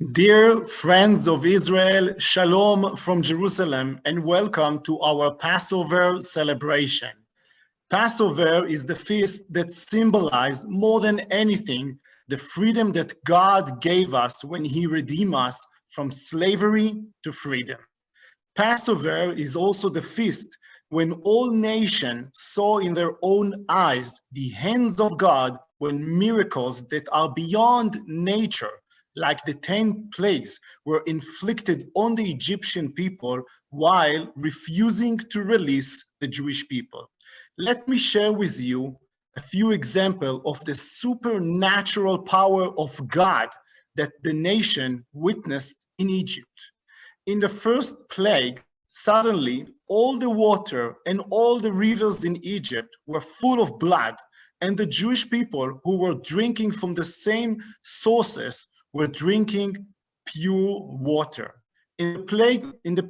Dear friends of Israel, Shalom from Jerusalem, and welcome to our Passover celebration. Passover is the feast that symbolizes more than anything the freedom that God gave us when He redeemed us from slavery to freedom. Passover is also the feast when all nations saw in their own eyes the hands of God when miracles that are beyond nature, like the 10 plagues, were inflicted on the Egyptian people while refusing to release the Jewish people. Let me share with you a few examples of the supernatural power of God that the nation witnessed in Egypt. In the first plague, suddenly all the water and all the rivers in Egypt were full of blood, and the Jewish people who were drinking from the same sources were drinking pure water. In the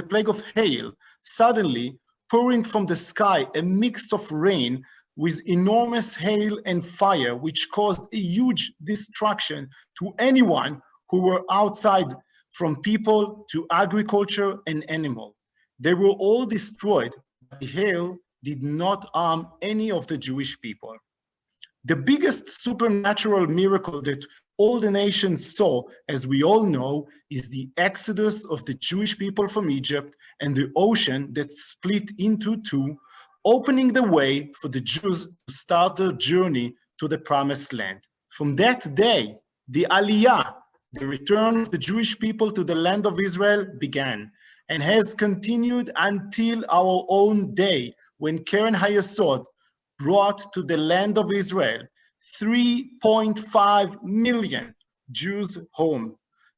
plague of hail, suddenly pouring from the sky a mix of rain with enormous hail and fire, which caused a huge destruction to anyone who were outside, from people to agriculture and animal. They were all destroyed, but the hail did not harm any of the Jewish people. The biggest supernatural miracle that all the nations saw, as we all know, is the exodus of the Jewish people from Egypt and the ocean that split into two, opening the way for the Jews to start their journey to the promised land. From that day, the Aliyah, the return of the Jewish people to the land of Israel, began and has continued until our own day, when Keren Hayesod brought to the land of Israel 3.5 million Jews home.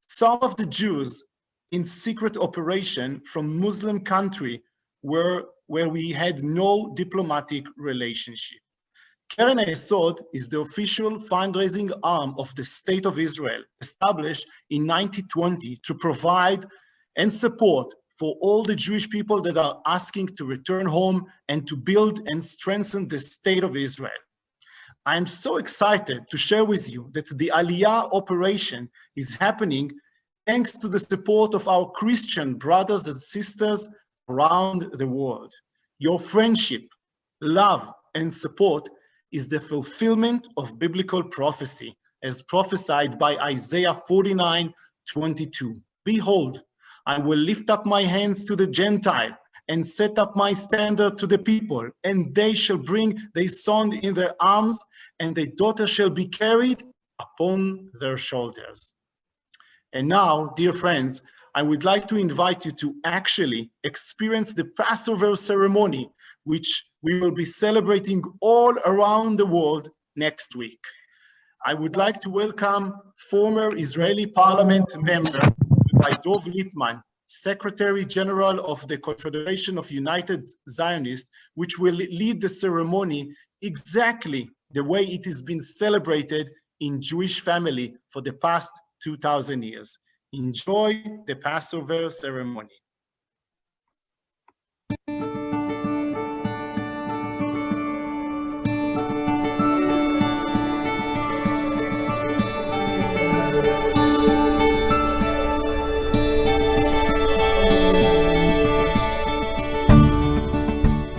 Some of the Jews in secret operation from Muslim country where we had no diplomatic relationship. Keren Hayesod is the official fundraising arm of the State of Israel, established in 1920 to provide and support for all the Jewish people that are asking to return home and to build and strengthen the State of Israel. I am so excited to share with you that the Aliyah operation is happening thanks to the support of our Christian brothers and sisters around the world. Your friendship, love, and support is the fulfillment of biblical prophecy, as prophesied by Isaiah 49:22. Behold, I will lift up my hands to the Gentile and set up my standard to the people, and they shall bring their son in their arms, and their daughter shall be carried upon their shoulders. And now, dear friends, I would like to invite you to actually experience the Passover ceremony, which we will be celebrating all around the world next week. I would like to welcome former Israeli Parliament member Rabbi Dov Lipman, Secretary General of the Confederation of United Zionists, which will lead the ceremony exactly the way it has been celebrated in Jewish family for the past 2,000 years. Enjoy the Passover ceremony.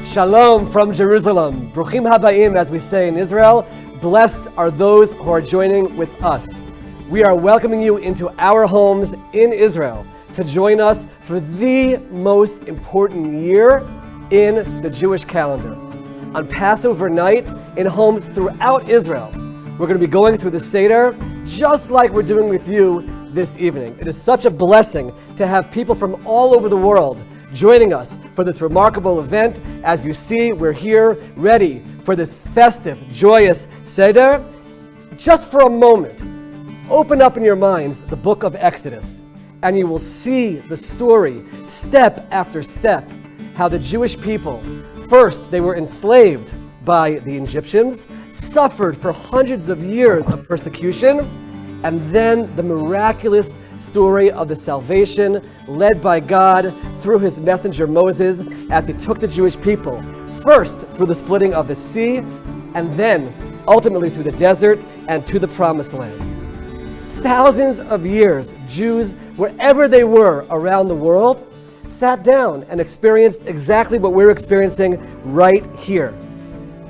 Shalom from Jerusalem. Bruchim habayim, as we say in Israel. Blessed are those who are joining with us. We are welcoming you into our homes in Israel to join us for the most important year in the Jewish calendar. On Passover night, in homes throughout Israel, we're going to be going through the Seder just like we're doing with you this evening. It is such a blessing to have people from all over the world joining us for this remarkable event. As you see, we're here ready for this festive, joyous Seder. Just for a moment, open up in your minds the book of Exodus, and you will see the story, step after step, how the Jewish people, first they were enslaved by the Egyptians, suffered for hundreds of years of persecution, and then the miraculous story of the salvation led by God through his messenger Moses as he took the Jewish people first through the splitting of the sea and then ultimately through the desert and to the promised land. thousands of years, Jews, wherever they were around the world, sat down and experienced exactly what we're experiencing right here.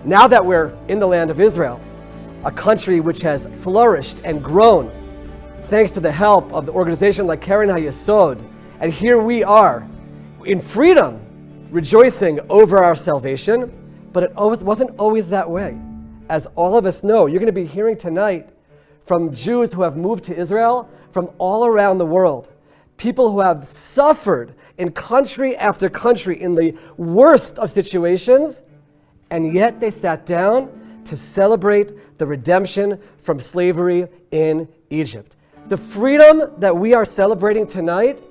Now that we're in the land of Israel, a country which has flourished and grown thanks to the help of the organization like Keren Hayesod, and here we are in freedom, rejoicing over our salvation, but it wasn't always that way. As all of us know, you're going to be hearing tonight from Jews who have moved to Israel from all around the world, people who have suffered in country after country in the worst of situations, and yet they sat down to celebrate the redemption from slavery in Egypt. The freedom that we are celebrating tonight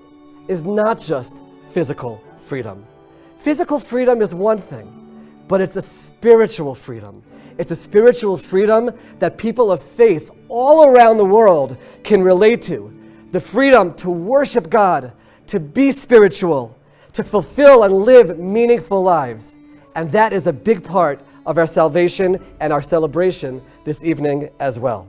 is not just physical freedom. Physical freedom is one thing, but it's a spiritual freedom. It's a spiritual freedom that people of faith all around the world can relate to. The freedom to worship God, to be spiritual, to fulfill and live meaningful lives. And that is a big part of our salvation and our celebration this evening as well.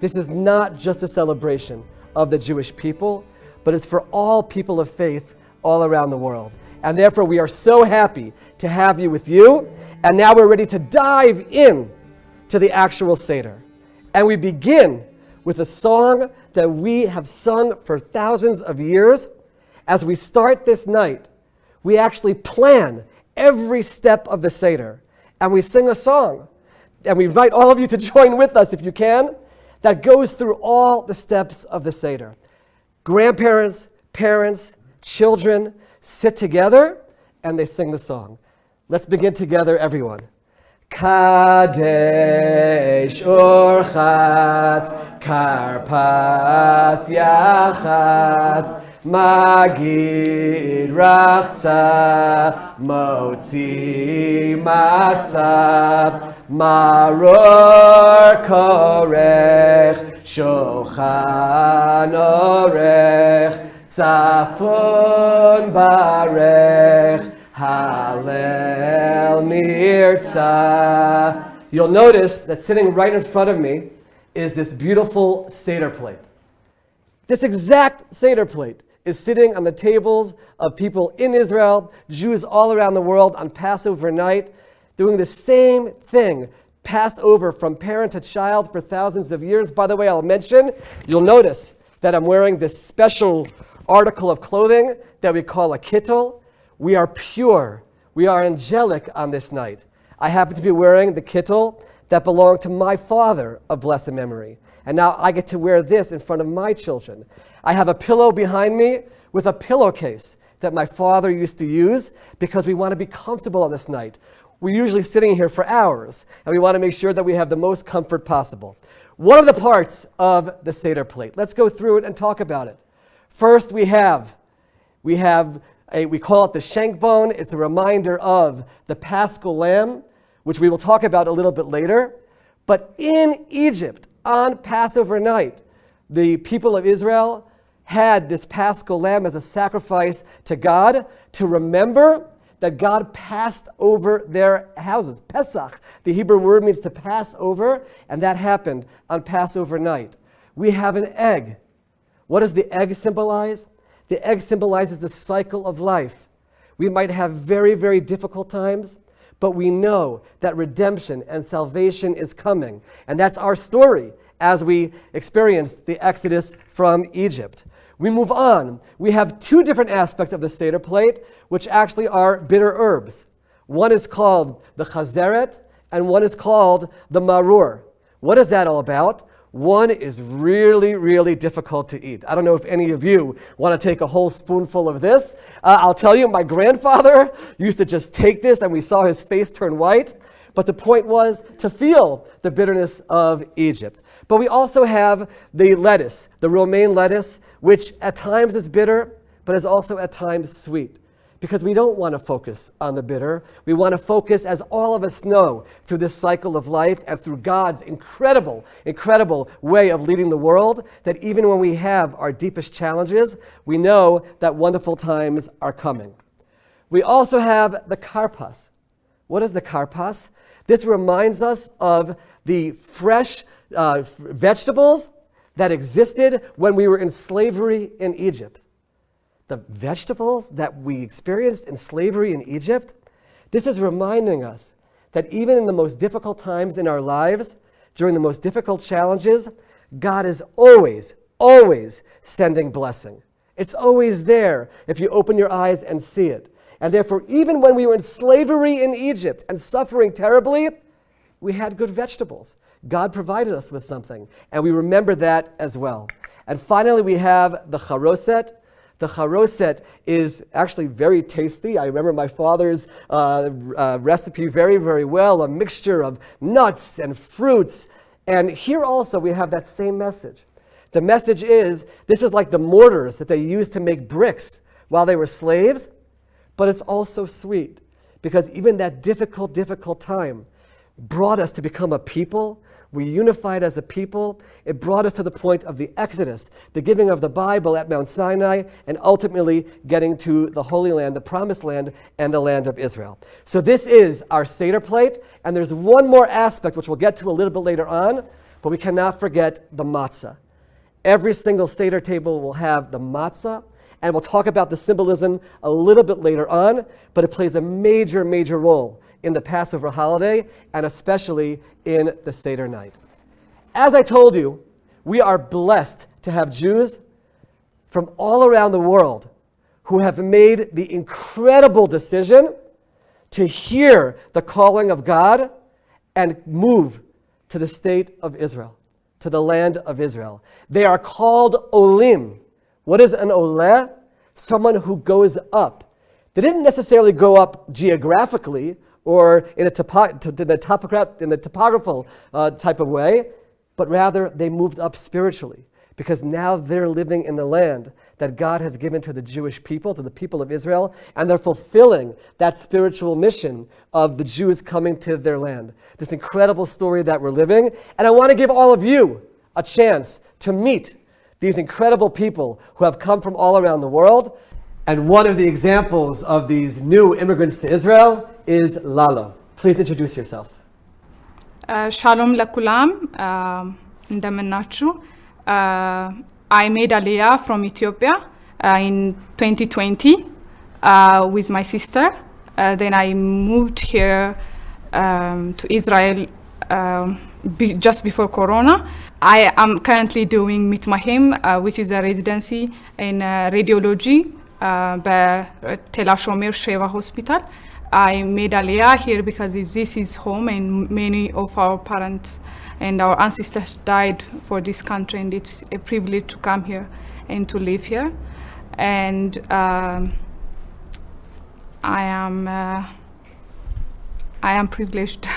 This is not just a celebration of the Jewish people, but it's for all people of faith all around the world. And therefore, we are so happy to have you with you. And now we're ready to dive in to the actual Seder. And we begin with a song that we have sung for thousands of years. As we start this night, we actually plan every step of the Seder. And we sing a song. And we invite all of you to join with us if you can. That goes through all the steps of the Seder. Grandparents, parents, children sit together and they sing the song. Let's begin together, everyone. Kadesh Orchatz Karpas Yachatz Magid Rachza Motzi Matzah Maror Korech Shulchan Orech Tzafon Barech Hallel Nirtzah. You'll notice that sitting right in front of me is this beautiful Seder plate. This exact Seder plate is sitting on the tables of people in Israel, Jews all around the world on Passover night, doing the same thing, passed over from parent to child for thousands of years. By the way, I'll mention, you'll notice that I'm wearing this special article of clothing that we call a kittel. We are pure. We are angelic on this night. I happen to be wearing the kittel that belonged to my father of blessed memory. And now I get to wear this in front of my children. I have a pillow behind me with a pillowcase that my father used to use because we want to be comfortable on this night. We're usually sitting here for hours, and we want to make sure that we have the most comfort possible. One of the parts of the Seder plate. Let's go through it and talk about it. First, we call it the shank bone. It's a reminder of the Paschal lamb, which we will talk about a little bit later. But in Egypt, on Passover night, the people of Israel had this Paschal lamb as a sacrifice to God to remember that God passed over their houses. Pesach, the Hebrew word means to pass over, and that happened on Passover night. We have an egg. What does the egg symbolize? The egg symbolizes the cycle of life. We might have very, very difficult times, but we know that redemption and salvation is coming. And that's our story as we experience the Exodus from Egypt. We move on. We have two different aspects of the Seder plate, which actually are bitter herbs. One is called the chazeret, and one is called the maror. What is that all about? One is really, really difficult to eat. I don't know if any of you want to take a whole spoonful of this. I'll tell you, my grandfather used to just take this and we saw his face turn white. But the point was to feel the bitterness of Egypt. But we also have the lettuce, the romaine lettuce, which at times is bitter, but is also at times sweet. Because we don't want to focus on the bitter. We want to focus, as all of us know, through this cycle of life and through God's incredible, incredible way of leading the world, that even when we have our deepest challenges, we know that wonderful times are coming. We also have the karpas. What is the karpas? This reminds us of the fresh vegetables that existed when we were in slavery in Egypt. The vegetables that we experienced in slavery in Egypt, this is reminding us that even in the most difficult times in our lives, during the most difficult challenges, God is always, always sending blessing. It's always there if you open your eyes and see it. And therefore, even when we were in slavery in Egypt and suffering terribly, we had good vegetables. God provided us with something, and we remember that as well. And finally, we have the charoset. The charoset is actually very tasty. I remember my father's recipe very, very well, a mixture of nuts and fruits. And here also we have that same message. The message is, this is like the mortars that they used to make bricks while they were slaves, but it's also sweet because even that difficult time brought us to become a people. We unified as a people. It brought us to the point of the Exodus, the giving of the Bible at Mount Sinai, and ultimately getting to the Holy Land, the Promised Land, and the land of Israel. So this is our Seder plate, and there's one more aspect which we'll get to a little bit later on, but we cannot forget the matzah. Every single Seder table will have the matzah, and we'll talk about the symbolism a little bit later on, but it plays a major, major role in the Passover holiday, and especially in the Seder night. As I told you, we are blessed to have Jews from all around the world who have made the incredible decision to hear the calling of God and move to the state of Israel, to the land of Israel. They are called olim. What is an oleh? Someone who goes up. They didn't necessarily go up geographically or in the topographical type of way, but rather they moved up spiritually because now they're living in the land that God has given to the Jewish people, to the people of Israel, and they're fulfilling that spiritual mission of the Jews coming to their land. This incredible story that we're living, and I want to give all of you a chance to meet these incredible people who have come from all around the world. And one of the examples of these new immigrants to Israel is Lalo. Please introduce yourself. Shalom lekulam, እንደምናችሁ. I made Aliyah from Ethiopia in 2020 with my sister. Then I moved here to Israel just before Corona. I am currently doing Mitmahim, which is a residency in radiology በቴል አሾሜር Sheva Hospital. I made Aliyah here because this is home and many of our parents and our ancestors died for this country, and it's a privilege to come here and to live here. And I am privileged.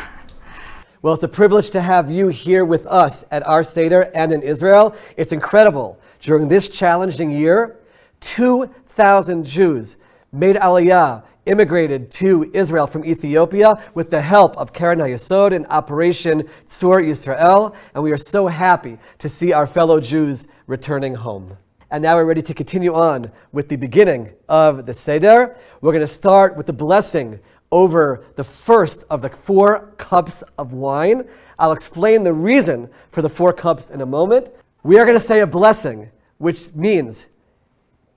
Well, it's a privilege to have you here with us at our Seder and in Israel. It's incredible. During this challenging year, 2,000 Jews made Aliyah, immigrated to Israel from Ethiopia with the help of Keren Hayesod in Operation Tzur Yisrael, and we are so happy to see our fellow Jews returning home. And now we're ready to continue on with the beginning of the Seder. We're going to start with the blessing over the first of the 4 cups of wine. I'll explain the reason for the 4 cups in a moment. We are going to say a blessing, which means,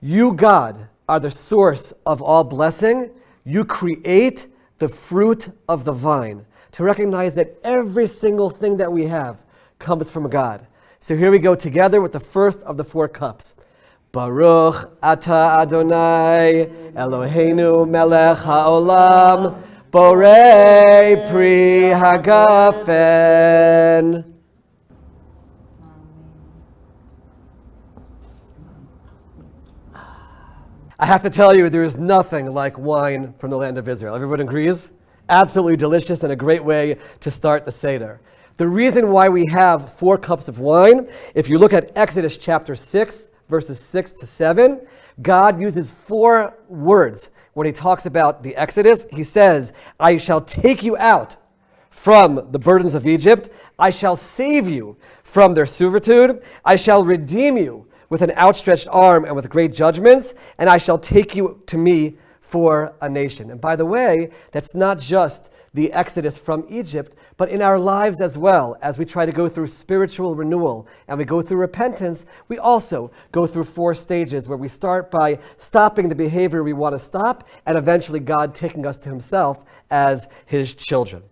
you, God, are the source of all blessing. You create the fruit of the vine. To recognize that every single thing that we have comes from God. So here we go together with the first of the 4 cups. Baruch Ata Adonai Eloheinu Melech HaOlam Borei Pri Hagafen. I have to tell you, there is nothing like wine from the land of Israel. Everyone agrees? Absolutely delicious and a great way to start the Seder. The reason why we have 4 cups of wine, if you look at Exodus chapter 6, verses 6 to 7, God uses 4 words when he talks about the Exodus. He says, I shall take you out from the burdens of Egypt. I shall save you from their servitude. I shall redeem you with an outstretched arm and with great judgments, and I shall take you to me for a nation. And by the way, that's not just the exodus from Egypt, but in our lives as well. As we try to go through spiritual renewal and we go through repentance, we also go through 4 stages where we start by stopping the behavior we want to stop, and eventually God taking us to himself as his children.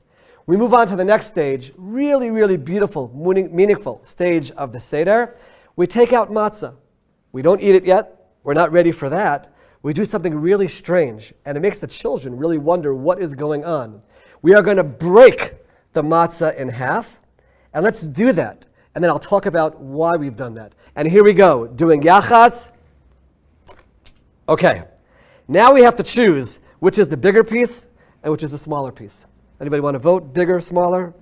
We move on to the next stage, really, really beautiful, meaningful stage of the Seder. We take out matzah. We don't eat it yet. We're not ready for that. We do something really strange, and it makes the children really wonder what is going on. We are going to break the matzah in half, and let's do that. And then I'll talk about why we've done that. And here we go, doing yachatz. Okay, now we have to choose which is the bigger piece and which is the smaller piece. Anybody want to vote? Bigger, smaller?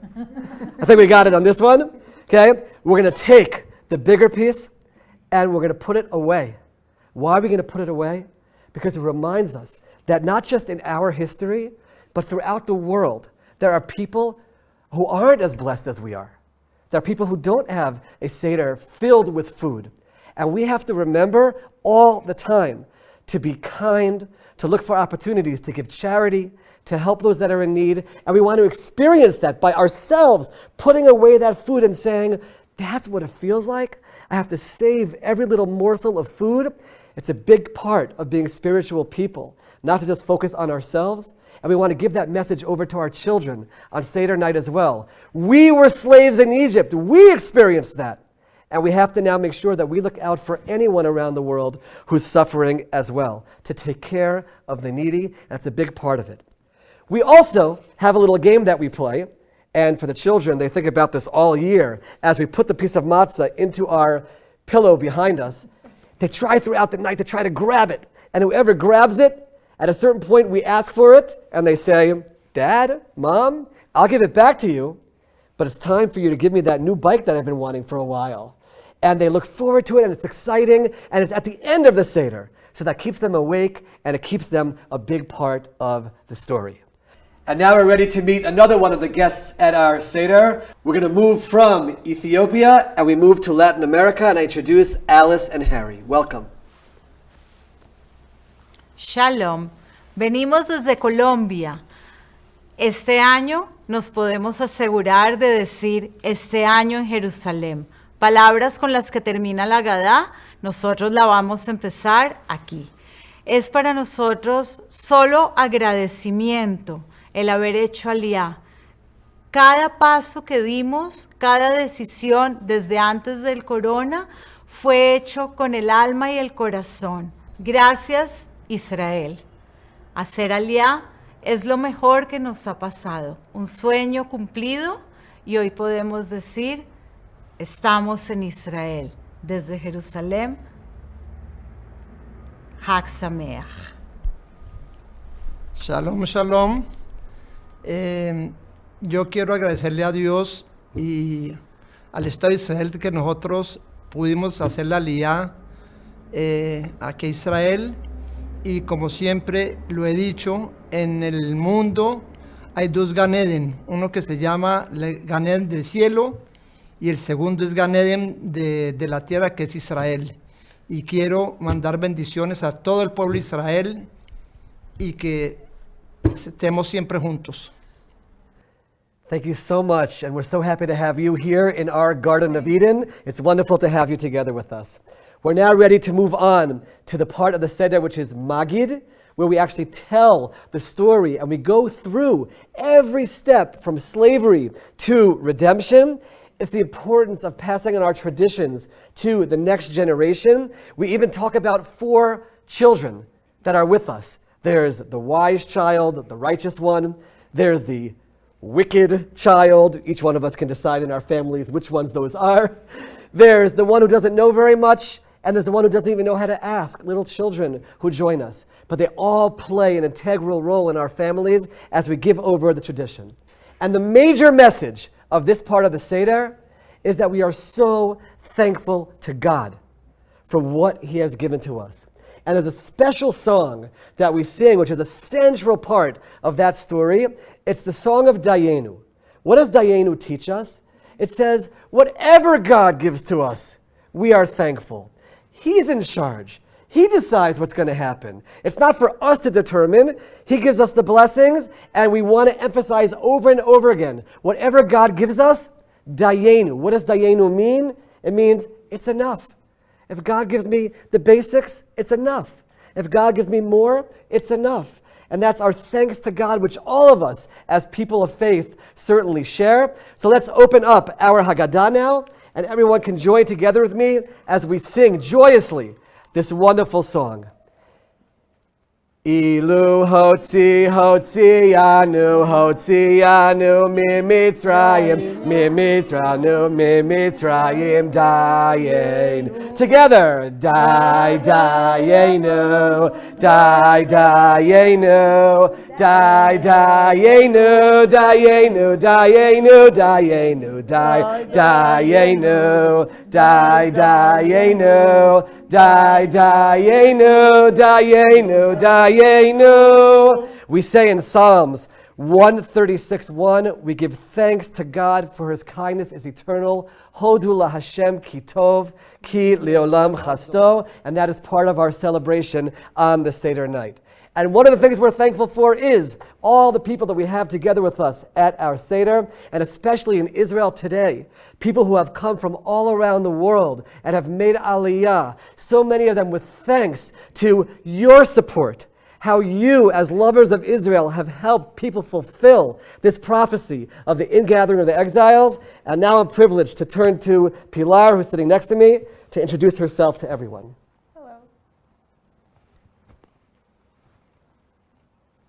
I think we got it on this one. Okay, we're going to take the bigger piece and we're going to put it away. Why are we going to put it away? Because it reminds us that not just in our history, but throughout the world, there are people who aren't as blessed as we are. There are people who don't have a Seder filled with food. And we have to remember all the time to be kind, to look for opportunities to give charity, to help those that are in need. And we want to experience that by ourselves, putting away that food and saying, that's what it feels like. I have to save every little morsel of food. It's a big part of being spiritual people, not to just focus on ourselves. And we want to give that message over to our children on Seder night as well. We were slaves in Egypt. We experienced that. And we have to now make sure that we look out for anyone around the world who's suffering as well, to take care of the needy. That's a big part of it. We also have a little game that we play. And for the children, they think about this all year. As we put the piece of matzah into our pillow behind us, they try throughout the night to try to grab it. And whoever grabs it, at a certain point, we ask for it, and they say, Dad, Mom, I'll give it back to you, but it's time for you to give me that new bike that I've been wanting for a while. And they look forward to it, and it's exciting, and it's at the end of the Seder. So that keeps them awake, and it keeps them a big part of the story. And now we're ready to meet another one of the guests at our Seder. We're going to move from Ethiopia, and we move to Latin America, and I introduce Alice and Harry. Welcome. Shalom, venimos desde Colombia. Este año nos podemos asegurar de decir este año en Jerusalén. Palabras con las que termina la Agadá, nosotros la vamos a empezar aquí. Es para nosotros solo agradecimiento el haber hecho aliyá. Cada paso que dimos, cada decisión desde antes del corona fue hecho con el alma y el corazón. Gracias, Israel. Hacer aliyá es lo mejor que nos ha pasado, un sueño cumplido, y hoy podemos decir, estamos en Israel, desde Jerusalén. Hag Sameach. Shalom, shalom. Yo quiero agradecerle a Dios y al Estado de Israel que nosotros pudimos hacer la aliyá aquí a Israel. Y como siempre lo he dicho, en el mundo hay 2 Gan Eden, uno que se llama Gan Eden del cielo y el segundo es Gan Eden de la tierra, que es Israel. Y quiero mandar bendiciones a todo el pueblo de Israel y que estemos siempre juntos. Thank you so much, and we're so happy to have you here in our Garden of Eden. It's wonderful to have you together with us. We're now ready to move on to the part of the Seder which is Magid, where we actually tell the story and we go through every step from slavery to redemption. It's the importance of passing on our traditions to the next generation. We even talk about 4 children that are with us. There's the wise child, the righteous one. There's the wicked child. Each one of us can decide in our families which ones those are. There's the one who doesn't know very much, and there's the one who doesn't even know how to ask, little children who join us. But they all play an integral role in our families as we give over the tradition. And the major message of this part of the Seder is that we are so thankful to God for what He has given to us. And there's a special song that we sing, which is a central part of that story. It's the song of Dayenu. What does Dayenu teach us? It says, whatever God gives to us, we are thankful. He's in charge. He decides what's going to happen. It's not for us to determine. He gives us the blessings, and we want to emphasize over and over again, whatever God gives us, dayenu. What does dayenu mean? It means it's enough. If God gives me the basics, it's enough. If God gives me more, it's enough. And that's our thanks to God, which all of us as people of faith certainly share. So let's open up our Haggadah now, and everyone can join together with me as we sing joyously this wonderful song. Ilu hotzianu mimitzrayim dayin. Together, dayenu, dayenu, dayenu, dayenu, dayenu, dayenu, dayenu. We say in Psalms 136:1, we give thanks to God for his kindness is eternal. Hodu la Hashem ki tov, ki leolam chasto. And that is part of our celebration on the Seder night. And one of the things we're thankful for is all the people that we have together with us at our Seder, and especially in Israel today, people who have come from all around the world and have made aliyah, so many of them with thanks to your support, how you, as lovers of Israel, have helped people fulfill this prophecy of the ingathering of the exiles. And now I'm privileged to turn to Pilar, who's sitting next to me, to introduce herself to everyone.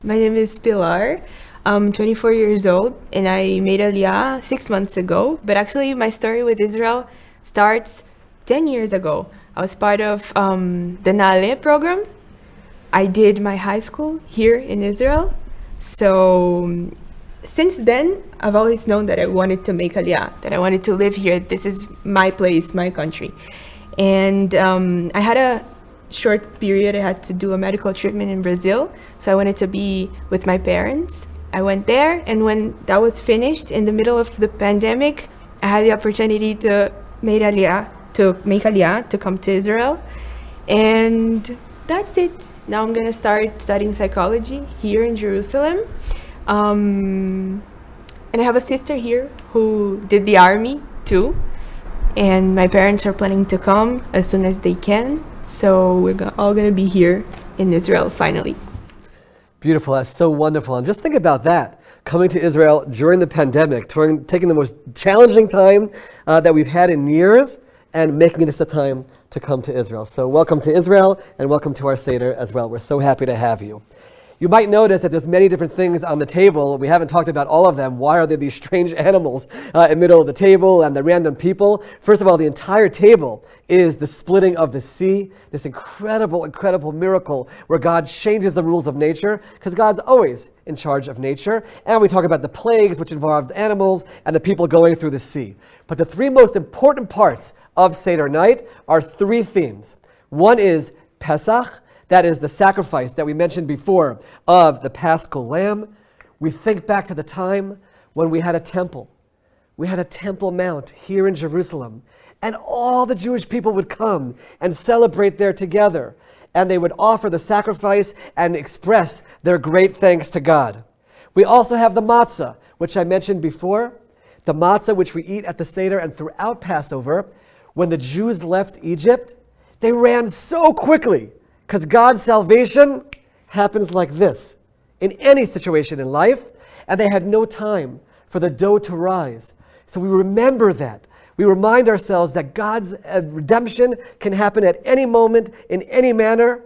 My name is Pilar. I'm 24 years old, and I made Aliyah 6 months ago. But actually, my story with Israel starts 10 years ago. I was part of the Nale program. I did my high school here in Israel. So since then, I've always known that I wanted to make Aliyah, that I wanted to live here. This is my place, my country. And I had a short period. I had to do a medical treatment in Brazil, so I wanted to be with my parents. I went there, and when that was finished, in the middle of the pandemic, I had the opportunity to make Aliyah, to come to Israel, and that's it. Now I'm gonna start studying psychology here in Jerusalem, and I have a sister here who did the army too, and my parents are planning to come as soon as they can. So we're all going to be here in Israel finally. Beautiful. That's so wonderful. And just think about that, coming to Israel during the pandemic, taking the most challenging time that we've had in years and making this a time to come to Israel. So welcome to Israel and welcome to our Seder as well. We're so happy to have you. You might notice that there's many different things on the table. We haven't talked about all of them. Why are there these strange animals in the middle of the table and the random people? First of all, the entire table is the splitting of the sea, this incredible, incredible miracle where God changes the rules of nature, because God's always in charge of nature. And we talk about the plagues, which involved animals and the people going through the sea. But the three most important parts of Seder night are three themes. One is Pesach. That is the sacrifice that we mentioned before of the Paschal Lamb. We think back to the time when we had a temple. We had a Temple Mount here in Jerusalem, and all the Jewish people would come and celebrate there together, and they would offer the sacrifice and express their great thanks to God. We also have the matzah, which I mentioned before, the matzah which we eat at the Seder and throughout Passover. When the Jews left Egypt, they ran so quickly, because God's salvation happens like this in any situation in life, and they had no time for the dough to rise. So we remember that. We remind ourselves that God's redemption can happen at any moment, in any manner.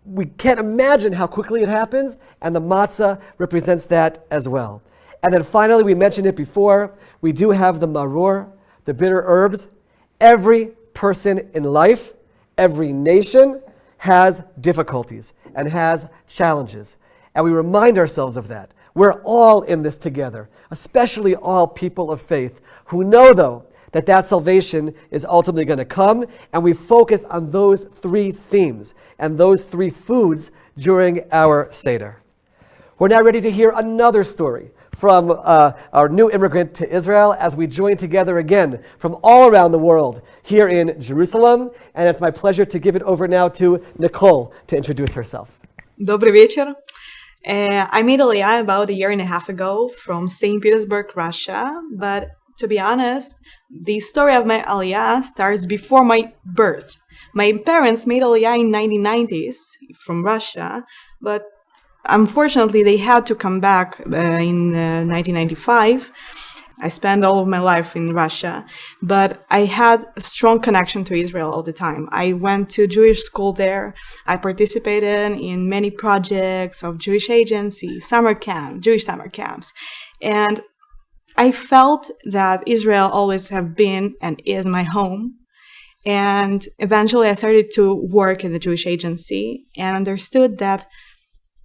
We can't imagine how quickly it happens, and the matzah represents that as well. And then finally, we mentioned it before, we do have the maror, the bitter herbs. Every person in life, every nation, has difficulties and has challenges. And we remind ourselves of that. We're all in this together, especially all people of faith who know, though, that salvation is ultimately going to come. And we focus on those three themes and those three foods during our Seder. We're now ready to hear another story from our new immigrant to Israel as we join together again from all around the world here in Jerusalem. And it's my pleasure to give it over now to Nicole to introduce herself. Добрый вечер. I made Aliyah about a year and a half ago from St. Petersburg, Russia. But to be honest, the story of my Aliyah starts before my birth. My parents made Aliyah in 1990s from Russia, but unfortunately they had to come back in 1995. I spent all of my life in Russia, but I had a strong connection to Israel all the time. I went to Jewish school there. I participated in many projects of Jewish agency, Jewish summer camps. And I felt that Israel always have been and is my home. And eventually I started to work in the Jewish agency and understood that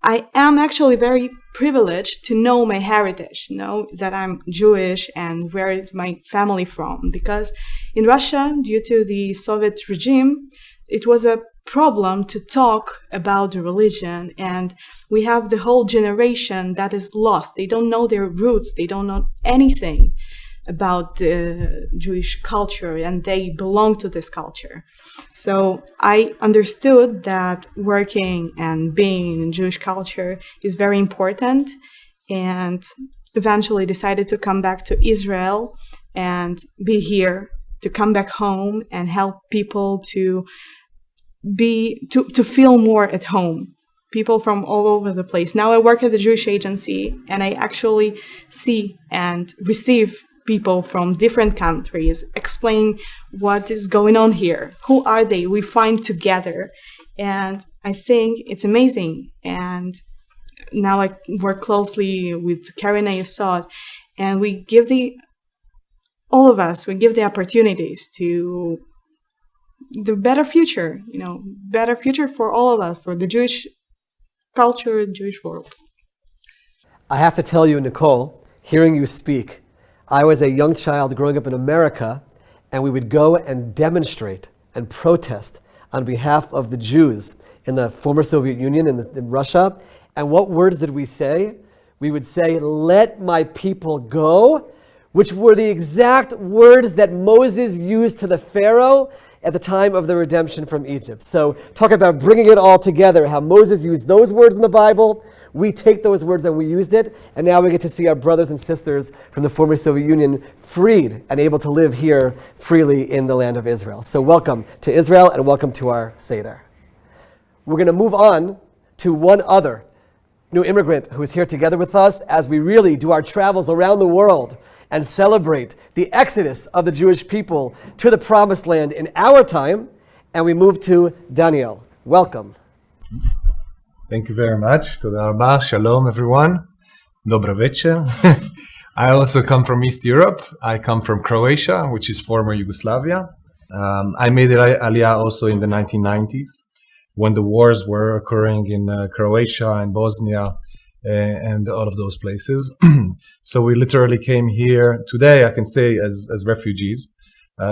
I am actually very privileged to know my heritage, know that I'm Jewish and where is my family from. Because in Russia, due to the Soviet regime, it was a problem to talk about the religion, and we have the whole generation that is lost. They don't know their roots, they don't know anything about the Jewish culture, and they belong to this culture. So I understood that working and being in Jewish culture is very important, and eventually decided to come back to Israel and be here, to come back home and help people to feel more at home. People from all over the place. Now I work at the Jewish agency, and I actually see and receive people from different countries, explain what is going on here. Who are they? We find together. And I think it's amazing. And now I work closely with Keren Hayesod, and we give all of us the opportunities to the better future, better future for all of us, for the Jewish culture, Jewish world. I have to tell you, Nicole, hearing you speak, I was a young child growing up in America, and we would go and demonstrate and protest on behalf of the Jews in the former Soviet Union and in Russia. And what words did we say? We would say, "Let my people go," which were the exact words that Moses used to the Pharaoh at the time of the redemption from Egypt. So talk about bringing it all together, how Moses used those words in the Bible. We take those words and we used it, and now we get to see our brothers and sisters from the former Soviet Union freed and able to live here freely in the land of Israel. So welcome to Israel and welcome to our Seder. We're going to move on to one other new immigrant who is here together with us as we really do our travels around the world and celebrate the exodus of the Jewish people to the promised land in our time. And we move to Daniel. Welcome. Thank you very much. Toda rabba. Shalom, everyone. Dobro večer. I also come from East Europe. I come from Croatia, which is former Yugoslavia. I made Aliyah also in the 1990s when the wars were occurring in Croatia and Bosnia and all of those places. So we literally came here today, I can say, as refugees.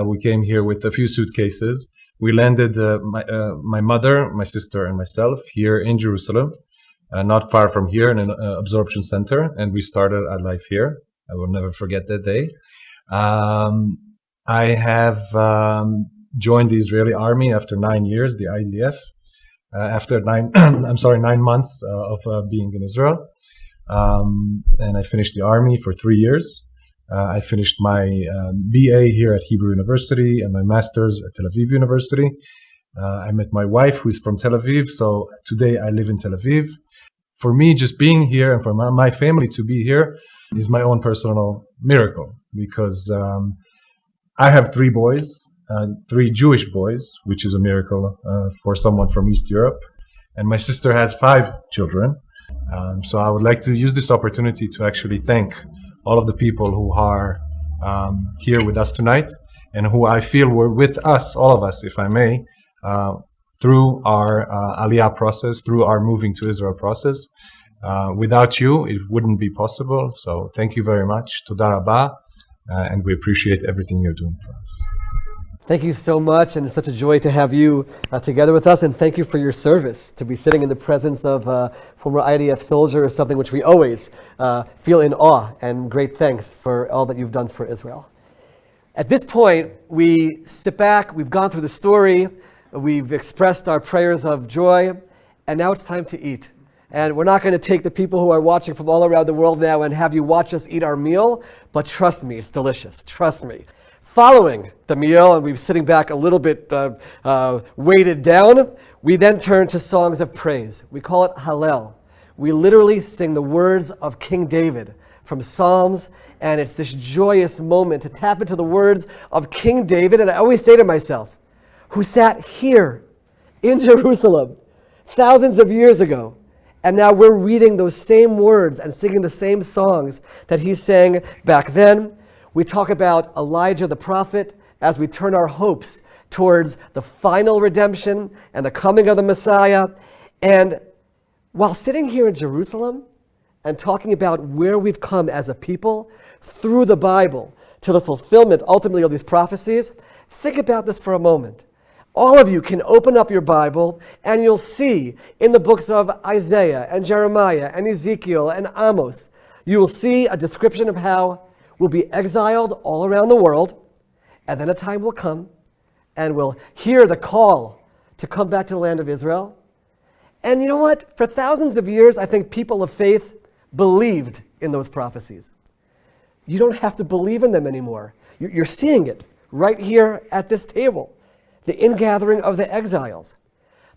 We came here with a few suitcases. We landed, my mother, my sister, and myself here in Jerusalem, not far from here in an absorption center, and we started our life here. I will never forget that day. I have joined the Israeli army after 9 years, the IDF. After 9 months of being in Israel. And I finished the army for 3 years. I finished my BA here at Hebrew University and my master's at Tel Aviv University. I met my wife, who's from Tel Aviv, so today I live in Tel Aviv. For me, just being here and for my family to be here is my own personal miracle, because I have 3 boys. 3 Jewish boys, which is a miracle for someone from East Europe. And my sister has 5 children. So I would like to use this opportunity to actually thank all of the people who are here with us tonight and who I feel were with us, all of us, if I may, through our Aliyah process, through our moving to Israel process. Without you, it wouldn't be possible. So thank you very much. Toda rabba. And we appreciate everything you're doing for us. Thank you so much, and it's such a joy to have you together with us, and thank you for your service. To be sitting in the presence of a former IDF soldier is something which we always feel in awe, and great thanks for all that you've done for Israel. At this point, we sit back, we've gone through the story, we've expressed our prayers of joy, and now it's time to eat. And we're not going to take the people who are watching from all around the world now and have you watch us eat our meal, but trust me, it's delicious. Trust me. Following the meal, and we're sitting back a little bit weighted down, we then turn to songs of praise. We call it Hallel. We literally sing the words of King David from Psalms, and it's this joyous moment to tap into the words of King David. And I always say to myself, who sat here in Jerusalem thousands of years ago, and now we're reading those same words and singing the same songs that he sang back then. We talk about Elijah the prophet as we turn our hopes towards the final redemption and the coming of the Messiah. And while sitting here in Jerusalem and talking about where we've come as a people through the Bible to the fulfillment ultimately of these prophecies, think about this for a moment. All of you can open up your Bible and you'll see in the books of Isaiah and Jeremiah and Ezekiel and Amos, you will see a description of how we'll be exiled all around the world, and then a time will come and we'll hear the call to come back to the land of Israel. And you know what? For thousands of years, I think people of faith believed in those prophecies. You don't have to believe in them anymore. You're seeing it right here at this table. The ingathering of the exiles,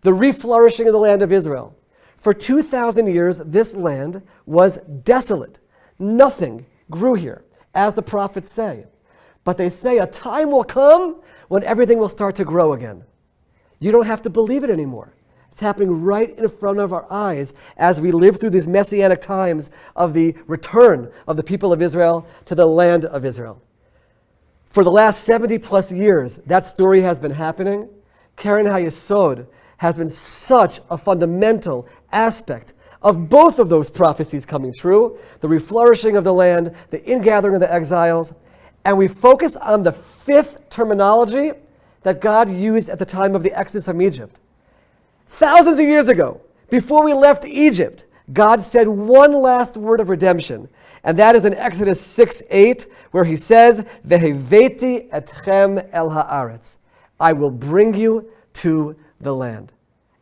the reflourishing of the land of Israel. For 2,000 years, this land was desolate. Nothing grew here, as the prophets say. But they say a time will come when everything will start to grow again. You don't have to believe it anymore. It's happening right in front of our eyes as we live through these messianic times of the return of the people of Israel to the land of Israel. For the last 70 plus years, that story has been happening. Keren Hayesod has been such a fundamental aspect of both of those prophecies coming true, the reflourishing of the land, the ingathering of the exiles, and we focus on the fifth terminology that God used at the time of the Exodus from Egypt. Thousands of years ago, before we left Egypt, God said one last word of redemption, and that is in Exodus 6:8, where he says, "Veheveti etchem el haaretz." I will bring you to the land.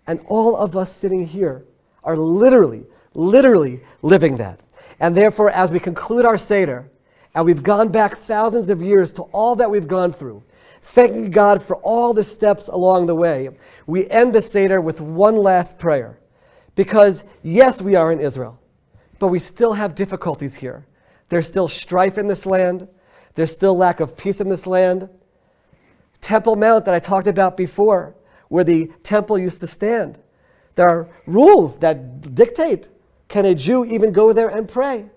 And all of us sitting here are literally living that. And therefore, as we conclude our Seder, and we've gone back thousands of years to all that we've gone through, thanking God for all the steps along the way, we end the Seder with one last prayer. Because yes, we are in Israel, but we still have difficulties here. There's still strife in this land. There's still lack of peace in this land. Temple Mount that I talked about before, where the temple used to stand. There are rules that dictate, can a Jew even go there and pray?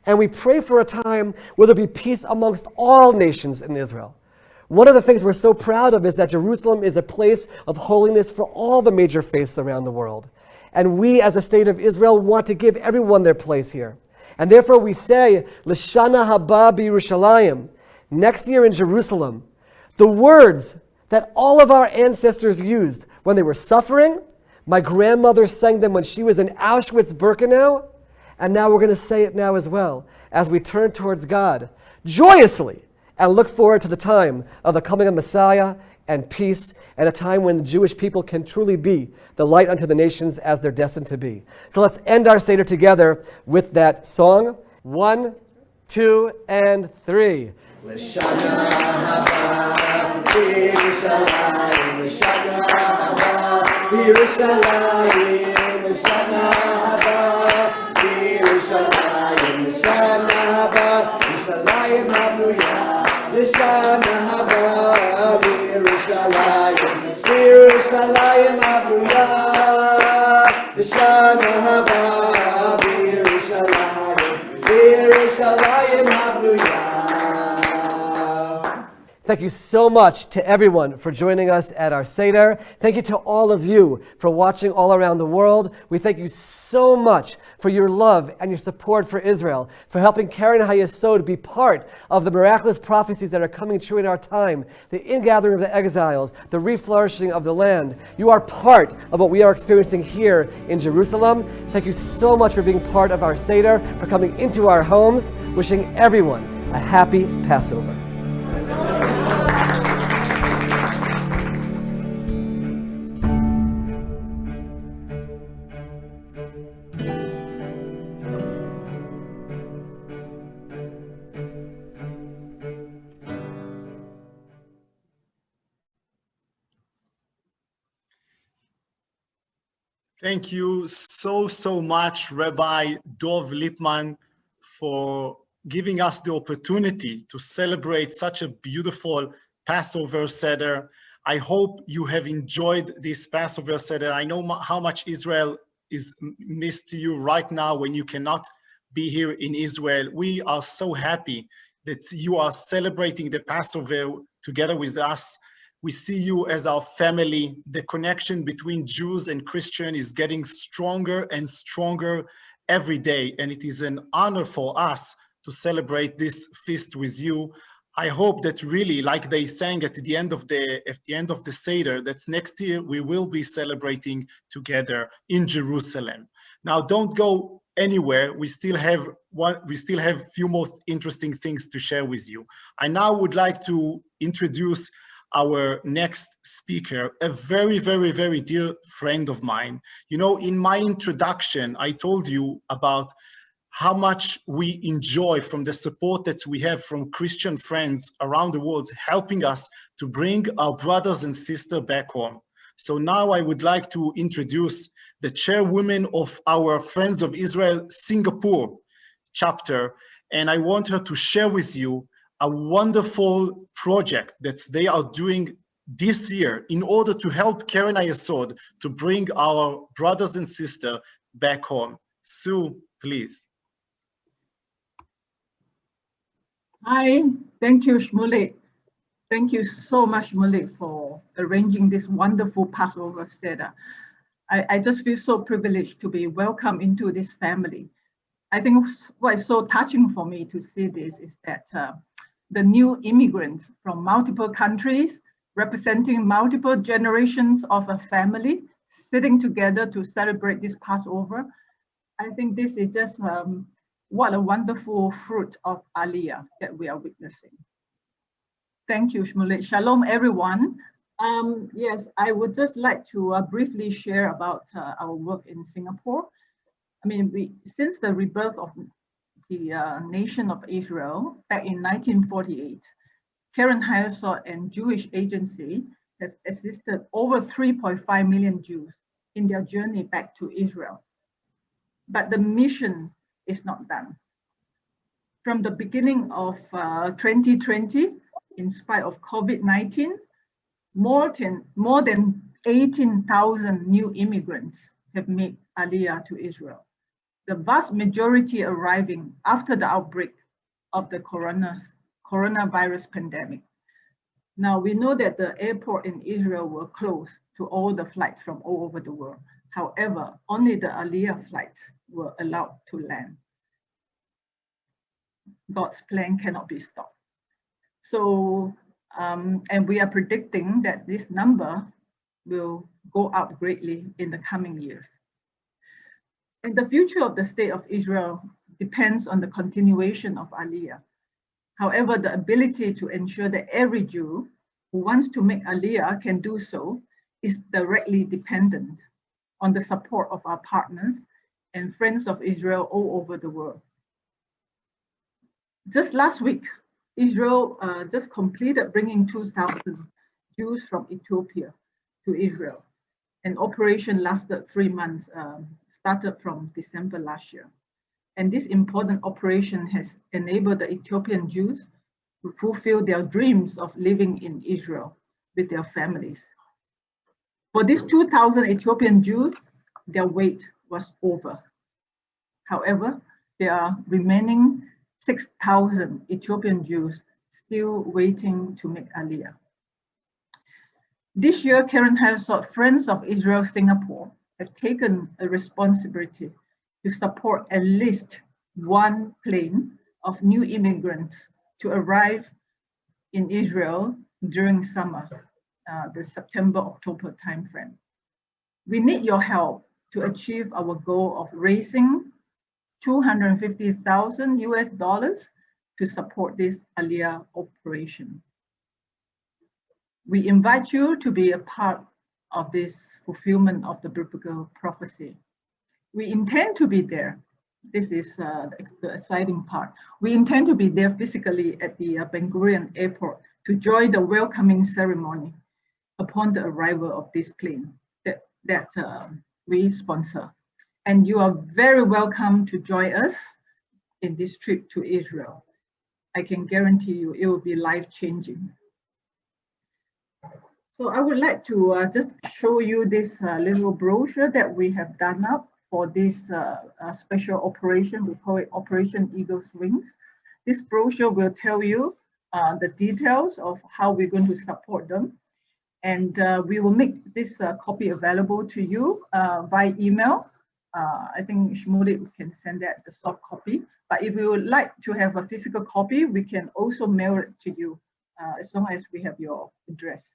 And we pray for a time where there'll be peace amongst all nations in Israel. One of the things we're so proud of is that Jerusalem is a place of holiness for all the major faiths around the world. And we, as a state of Israel, want to give everyone their place here. And therefore we say, L'shana haba b'Yerushalayim, next year in Jerusalem, the words that all of our ancestors used when they were suffering. My grandmother sang them when she was in Auschwitz-Birkenau, and now we're going to say it now as well, as we turn towards God, joyously, and look forward to the time of the coming of Messiah and peace, and a time when the Jewish people can truly be the light unto the nations as they're destined to be. So let's end our Seder together with that song. 1, 2, and 3. L'shana haba b'Yerushalayim, l'shana haba b'Yerushalayim, l'shana haba b'Yerushalayim, l'shana haba b'Yerushalayim habuya, l'shana haba b'Yerushalayim, b'Yerushalayim habuya, l'shana haba b'Yerushalayim, b'Yerushalayim habuya. Thank you so much to everyone for joining us at our Seder. Thank you to all of you for watching all around the world. We thank you so much for your love and your support for Israel, for helping Keren Hayesod be part of the miraculous prophecies that are coming true in our time, the ingathering of the exiles, the reflourishing of the land. You are part of what we are experiencing here in Jerusalem. Thank you so much for being part of our Seder, for coming into our homes. Wishing everyone a happy Passover. Thank you so much, Rabbi Dov Lipman, for giving us the opportunity to celebrate such a beautiful Passover Seder. I hope you have enjoyed this Passover Seder. I know how much Israel is missed to you right now when you cannot be here in Israel. We are so happy that you are celebrating the Passover together with us. We see you as our family. The connection between Jews and Christians is getting stronger and stronger every day, and it is an honor for us to celebrate this feast with you. I hope that really, like they sang at the end of the Seder, that next year we will be celebrating together in Jerusalem. Now, don't go anywhere. We still have a few more interesting things to share with you. I now would like to introduce our next speaker, a very, very, very dear friend of mine. You know, in my introduction, I told you about how much we enjoy from the support that we have from Christian friends around the world, helping us to bring our brothers and sisters back home. So now I would like to introduce the chairwoman of our Friends of Israel Singapore chapter, and I want her to share with you a wonderful project that they are doing this year in order to help Keren Hayesod to bring our brothers and sisters back home. Sue, please. Hi, thank you, Shmulek. Thank you so much, Shmulek, for arranging this wonderful Passover Seder. I just feel so privileged to be welcomed into this family. I think what is so touching for me to see this is that the new immigrants from multiple countries, representing multiple generations of a family, sitting together to celebrate this Passover. I think this is just what a wonderful fruit of Aliyah that we are witnessing. Thank you, Shmulek. Shalom, everyone. Yes, I would just like to briefly share about our work in Singapore. I mean, since the rebirth of the nation of Israel back in 1948, Keren Hayesod and Jewish Agency have assisted over 3.5 million Jews in their journey back to Israel. But the mission is not done. From the beginning of 2020, in spite of COVID-19, more than 18,000 new immigrants have made Aliyah to Israel. The vast majority arriving after the outbreak of the coronavirus pandemic. Now, we know that the airport in Israel were closed to all the flights from all over the world. However, only the Aliyah flights were allowed to land. God's plan cannot be stopped. So, and we are predicting that this number will go up greatly in the coming years. And the future of the state of Israel depends on the continuation of Aliyah. However, the ability to ensure that every Jew who wants to make Aliyah can do so is directly dependent on the support of our partners and friends of Israel all over the world. Just last week, Israel just completed bringing 2,000 Jews from Ethiopia to Israel. An operation lasted 3 months, started from December last year. And this important operation has enabled the Ethiopian Jews to fulfill their dreams of living in Israel with their families. For these 2,000 Ethiopian Jews, their wait was over. However, there are remaining 6,000 Ethiopian Jews still waiting to make Aliyah. This year, Keren Hayesod Friends of Israel Singapore have taken a responsibility to support at least one plane of new immigrants to arrive in Israel during summer, the September-October timeframe. We need your help to achieve our goal of raising $250,000 to support this Aliyah operation. We invite you to be a part of this fulfillment of the biblical prophecy. We intend to be there. This is the exciting part. We intend to be there physically at the Ben Gurion Airport to join the welcoming ceremony upon the arrival of this plane that we sponsor. And you are very welcome to join us in this trip to Israel. I can guarantee you it will be life-changing. So I would like to just show you this little brochure that we have done up for this special operation. We call it Operation Eagle's Wings. This brochure will tell you the details of how we're going to support them. And we will make this copy available to you by email. I think Shmulik can send that, the soft copy. But if you would like to have a physical copy, we can also mail it to you as long as we have your address.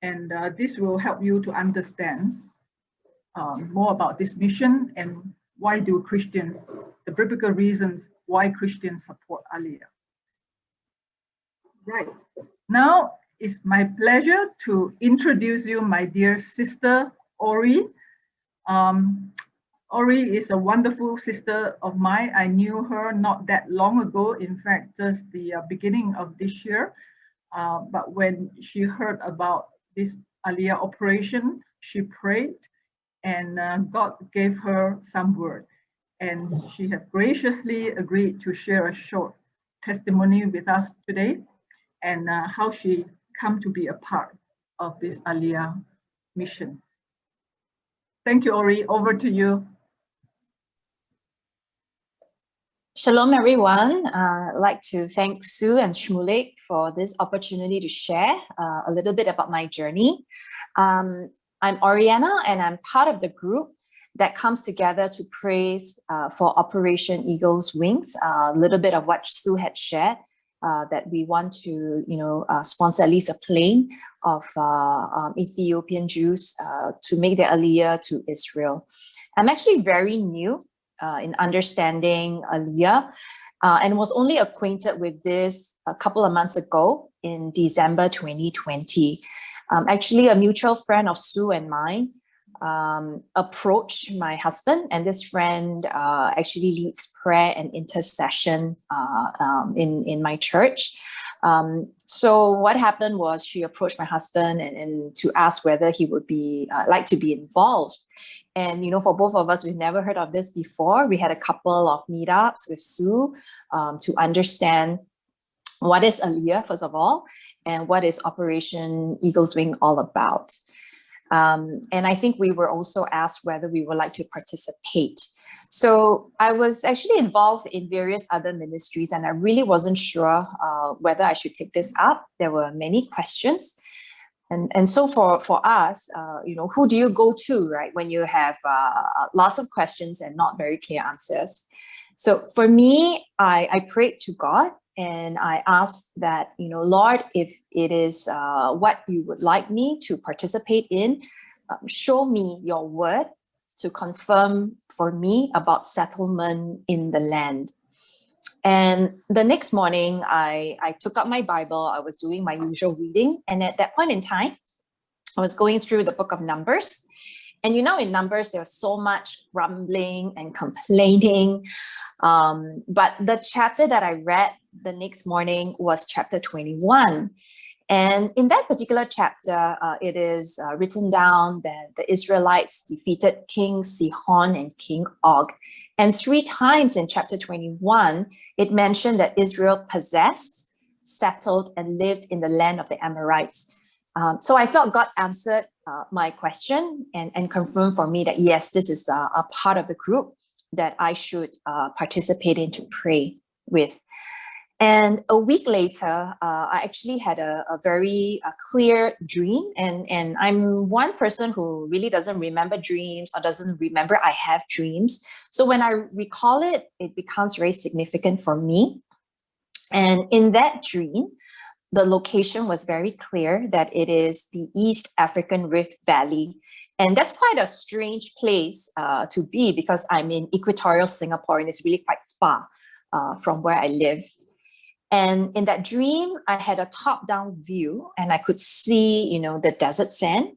And this will help you to understand more about this mission and why do Christians, the biblical reasons why Christians support Aliyah. Right, now it's my pleasure to introduce you my dear sister, Ori. Ori is a wonderful sister of mine. I knew her not that long ago, in fact, just the beginning of this year. But when she heard about this Aliyah operation, she prayed and God gave her some word. And she has graciously agreed to share a short testimony with us today and how she come to be a part of this Aliyah mission. Thank you, Ori. Over to you. Shalom, everyone. I'd like to thank Sue and Shmulik for this opportunity to share a little bit about my journey. I'm Oriana, and I'm part of the group that comes together to praise for Operation Eagle's Wings. A little bit of what Sue had shared, that we want to, sponsor at least a plane of Ethiopian Jews to make their Aliyah to Israel. I'm actually very new in understanding Aliyah, and was only acquainted with this a couple of months ago in December 2020. Actually, a mutual friend of Sue and mine approached my husband, and this friend actually leads prayer and intercession in my church. So what happened was she approached my husband and to ask whether he would be like to be involved. And, for both of us, we've never heard of this before. We had a couple of meetups with Sue to understand what is Aliyah, first of all, and what is Operation Eagle's Wing all about. And I think we were also asked whether we would like to participate. So I was actually involved in various other ministries, and I really wasn't sure whether I should take this up. There were many questions. And so for us, who do you go to, right, when you have lots of questions and not very clear answers? So for me, I prayed to God and I asked that, Lord, if it is what you would like me to participate in, show me your word to confirm for me about settlement in the land. And the next morning, I took up my Bible. I was doing my usual reading. And at that point in time, I was going through the book of Numbers. And in Numbers, there was so much grumbling and complaining. But the chapter that I read the next morning was chapter 21. And in that particular chapter, it is written down that the Israelites defeated King Sihon and King Og. And 3 times in chapter 21, it mentioned that Israel possessed, settled, and lived in the land of the Amorites. So I felt God answered my question and confirmed for me that, yes, this is a part of the group that I should participate in to pray with. And a week later, I actually had a very clear dream. And I'm one person who really doesn't remember dreams or doesn't remember I have dreams. So when I recall it, it becomes very significant for me. And in that dream, the location was very clear that it is the East African Rift Valley. And that's quite a strange place to be, because I'm in equatorial Singapore and it's really quite far from where I live. And in that dream, I had a top-down view and I could see, the desert sand.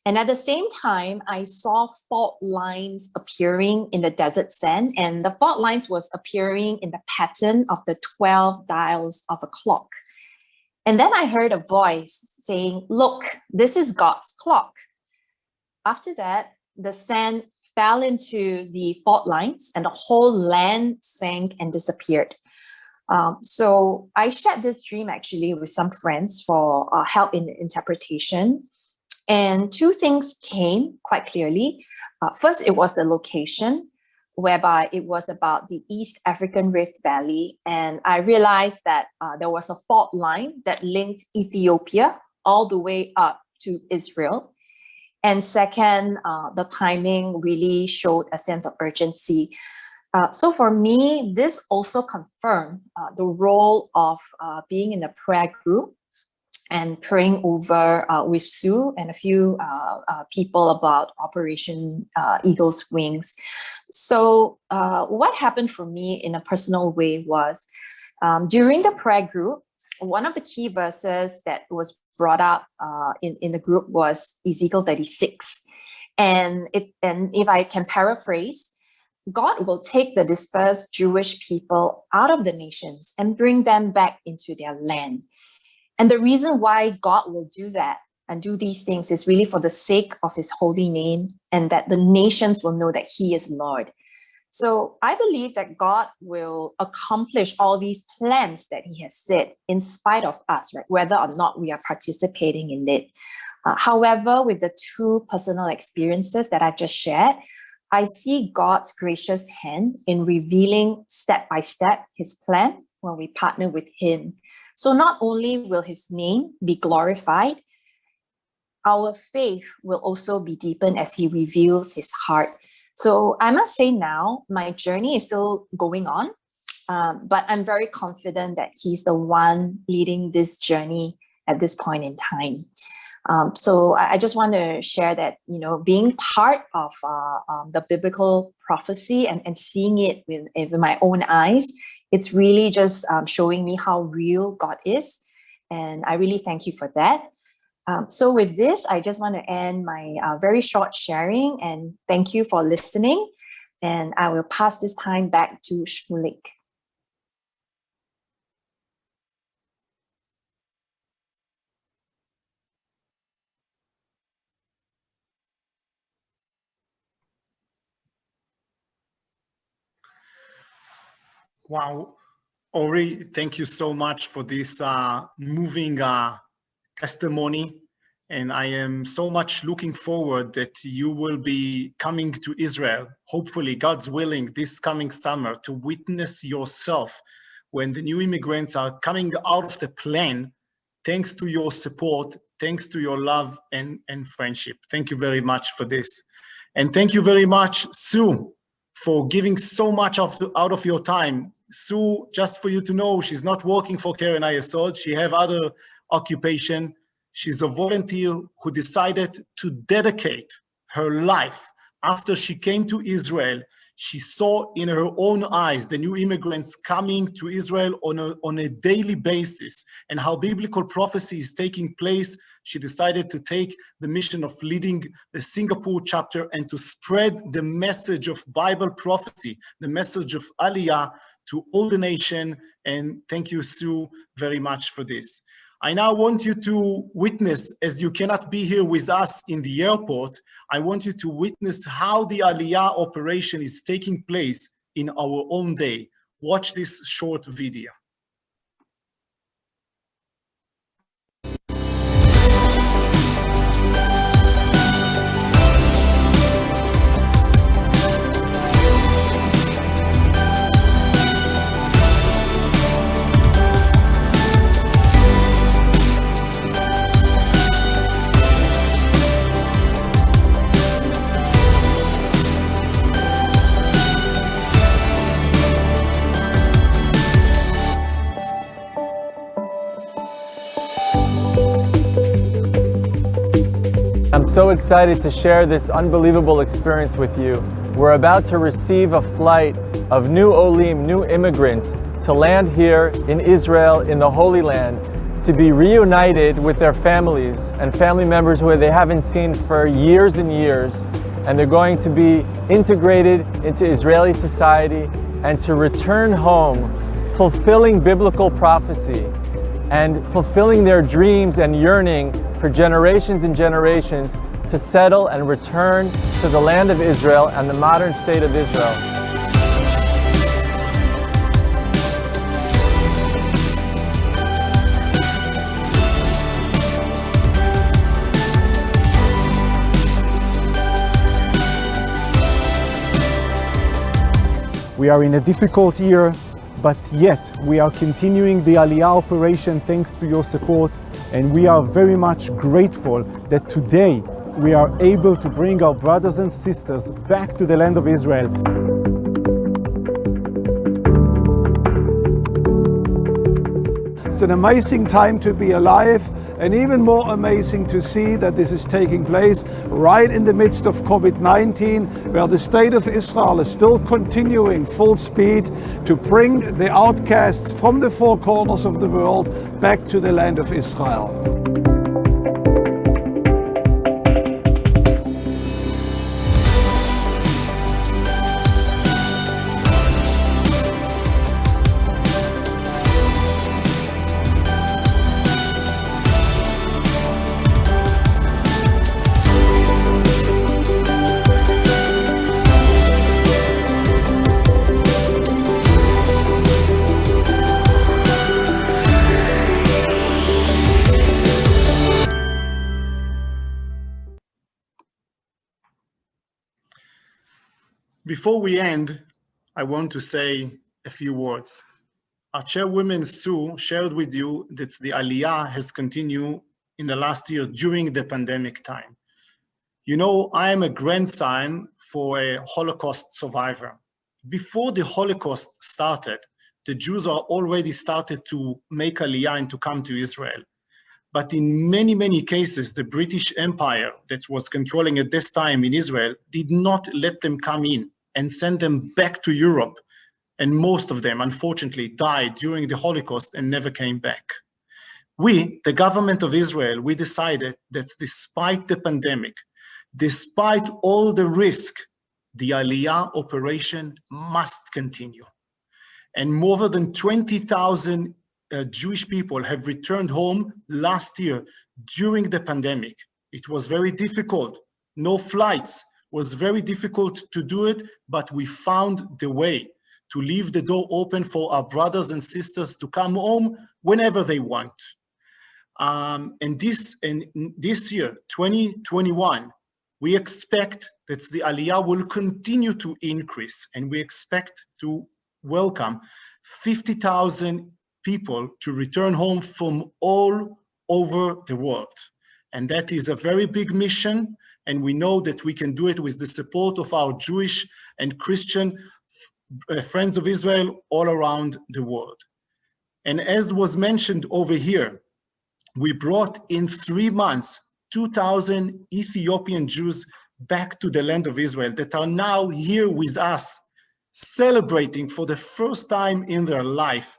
And at the same time, I saw fault lines appearing in the desert sand, and the fault lines was appearing in the pattern of the 12 dials of a clock. And then I heard a voice saying, "Look, this is God's clock." After that, the sand fell into the fault lines and the whole land sank and disappeared. So I shared this dream actually with some friends for help in the interpretation. And two things came quite clearly. First, it was the location, whereby it was about the East African Rift Valley. And I realized that there was a fault line that linked Ethiopia all the way up to Israel. And second, the timing really showed a sense of urgency. So for me, this also confirmed the role of being in a prayer group and praying over with Sue and a few people about Operation Eagle's Wings. So what happened for me in a personal way was during the prayer group, one of the key verses that was brought up in the group was Ezekiel 36. And if I can paraphrase, God will take the dispersed Jewish people out of the nations and bring them back into their land. And the reason why God will do that and do these things is really for the sake of his holy name, and that the nations will know that he is Lord. So I believe that God will accomplish all these plans that he has set in spite of us, right? Whether or not we are participating in it. However, with the two personal experiences that I've just shared, I see God's gracious hand in revealing step by step his plan when we partner with him. So not only will his name be glorified, our faith will also be deepened as he reveals his heart. So I must say now, my journey is still going on, but I'm very confident that he's the one leading this journey at this point in time. So I just want to share that, being part of the biblical prophecy and seeing it with my own eyes, it's really just showing me how real God is. And I really thank you for that. So with this, I just want to end my very short sharing, and thank you for listening. And I will pass this time back to Shmulik. Wow, Ori, thank you so much for this moving testimony. And I am so much looking forward that you will be coming to Israel, hopefully, God's willing, this coming summer, to witness yourself when the new immigrants are coming out of the plane, thanks to your support, thanks to your love and friendship. Thank you very much for this. And thank you very much, Sue, for giving so much out of your time. Sue, just for you to know, she's not working for Keren Hayesod. She have other occupation. She's a volunteer who decided to dedicate her life. After she came to Israel, she saw in her own eyes the new immigrants coming to Israel on a daily basis, and how biblical prophecy is taking place. She decided to take the mission of leading the Singapore chapter and to spread the message of Bible prophecy, the message of Aliyah to all the nation. And thank you, Sue, very much for this. I now want you to witness, as you cannot be here with us in the airport, I want you to witness how the Aliyah operation is taking place in our own day. Watch this short video. so excited to share this unbelievable experience with you. We're about to receive a flight of new Olim, new immigrants, to land here in Israel, in the Holy Land, to be reunited with their families and family members who they haven't seen for years and years. And they're going to be integrated into Israeli society and to return home, fulfilling biblical prophecy and fulfilling their dreams and yearning for generations and generations to settle and return to the land of Israel and the modern state of Israel. We are in a difficult year, but yet we are continuing the Aliyah operation thanks to your support, and we are very much grateful that today we are able to bring our brothers and sisters back to the land of Israel. It's an amazing time to be alive, and even more amazing to see that this is taking place right in the midst of COVID-19, where the state of Israel is still continuing full speed to bring the outcasts from the four corners of the world back to the land of Israel. Before we end, I want to say a few words. Our chairwoman, Sue, shared with you that the Aliyah has continued in the last year during the pandemic time. You know, I am a grandson for a Holocaust survivor. Before the Holocaust started, the Jews are already started to make Aliyah and to come to Israel. But in many, many cases, the British Empire that was controlling at this time in Israel did not let them come in and send them back to Europe. And most of them, unfortunately, died during the Holocaust and never came back. We, the government of Israel, we decided that despite the pandemic, despite all the risk, the Aliyah operation must continue. And more than 20,000 Jewish people have returned home last year during the pandemic. It was very difficult. No flights. Was very difficult to do it, but we found the way to leave the door open for our brothers and sisters to come home whenever they want. And this year, 2021, we expect that the Aliyah will continue to increase, and we expect to welcome 50,000 people to return home from all over the world. And that is a very big mission. And we know that we can do it with the support of our Jewish and Christian friends of Israel all around the world. And as was mentioned over here, we brought in 3 months 2,000 Ethiopian Jews back to the land of Israel that are now here with us, celebrating for the first time in their life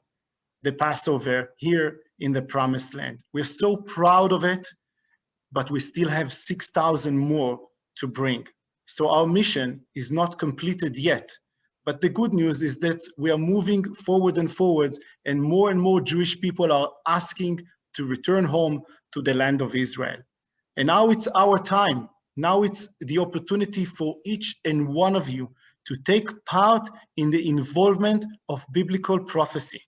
the Passover here in the Promised Land. We're so proud of it, but we still have 6,000 more to bring. So our mission is not completed yet. But the good news is that we are moving forward and forwards, and more Jewish people are asking to return home to the land of Israel. And now it's our time. Now it's the opportunity for each and one of you to take part in the involvement of biblical prophecy.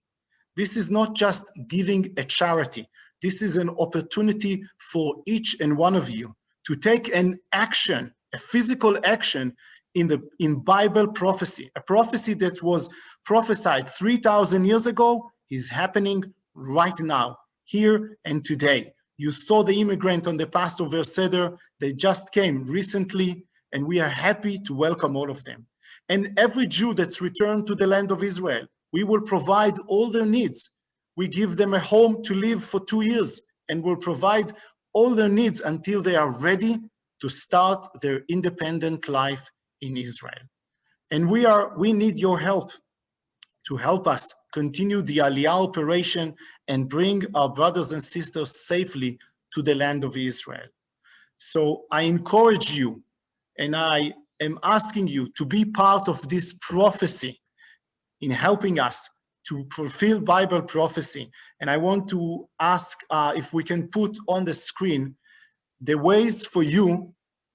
This is not just giving a charity. This is an opportunity for each and one of you to take an action, a physical action in Bible prophecy. A prophecy that was prophesied 3,000 years ago is happening right now, here and today. You saw the immigrant on the Passover Seder. They just came recently, and we are happy to welcome all of them. And every Jew that's returned to the land of Israel, we will provide all their needs. We give them a home to live for 2 years, and will provide all their needs until they are ready to start their independent life in Israel. And we need your help to help us continue the Aliyah operation and bring our brothers and sisters safely to the land of Israel. So I encourage you, and I am asking you to be part of this prophecy in helping us to fulfill Bible prophecy. And I want to ask if we can put on the screen the ways for you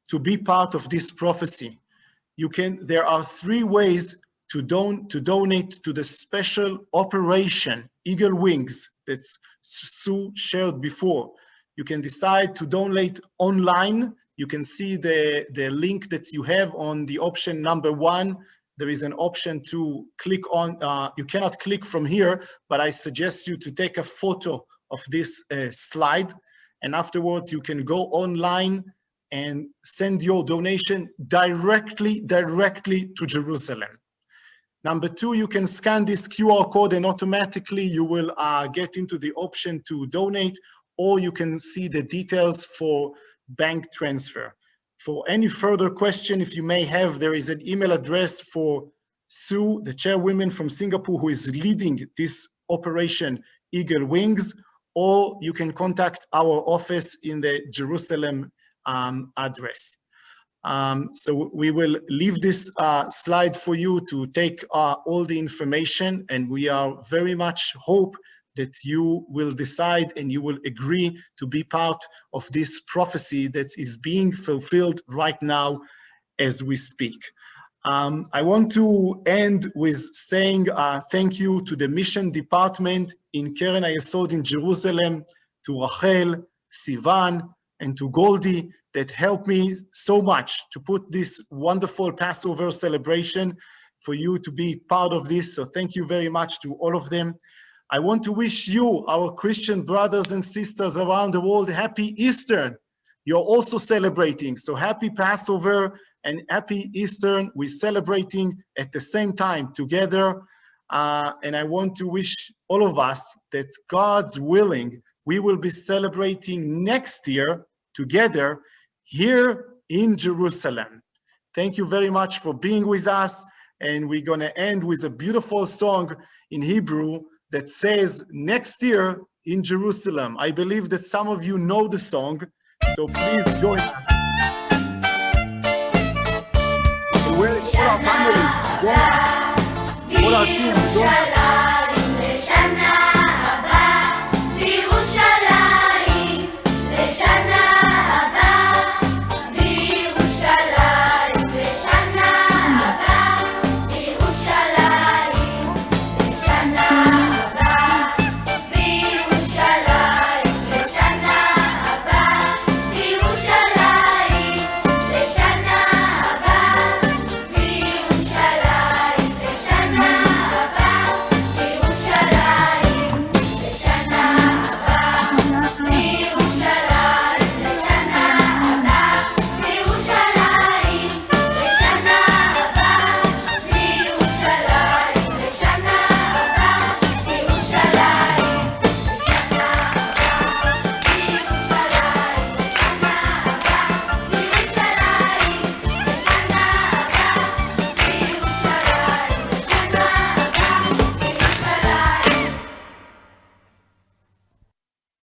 to be part of this prophecy. There are 3 ways to donate to the special operation Eagle Wings that Sue shared before. You can decide to donate online. You can see the link that you have on the option number 1. There is an option to click on. You cannot click from here, but I suggest you to take a photo of this slide. And afterwards, you can go online and send your donation directly to Jerusalem. Number 2, you can scan this QR code and automatically you will get into the option to donate, or you can see the details for bank transfer. For any further question, if you may have, there is an email address for Sue, the chairwoman from Singapore, who is leading this operation Eagle Wings, or you can contact our office in the Jerusalem address. So we will leave this slide for you to take all the information, and we are very much hope that you will decide and you will agree to be part of this prophecy that is being fulfilled right now as we speak. I want to end with saying thank you to the mission department in Keren Hayesod in Jerusalem, to Rachel, Sivan, and to Goldie that helped me so much to put this wonderful Passover celebration for you to be part of this. So thank you very much to all of them. I want to wish you, our Christian brothers and sisters around the world, happy Easter. You're also celebrating. So happy Passover and happy Easter. We're celebrating at the same time together. And I want to wish all of us that God's willing, we will be celebrating next year together here in Jerusalem. Thank you very much for being with us. And we're going to end with a beautiful song in Hebrew that says, next year in Jerusalem. I believe that some of you know the song, so please join us. All our panelists, join us. All our team, join us.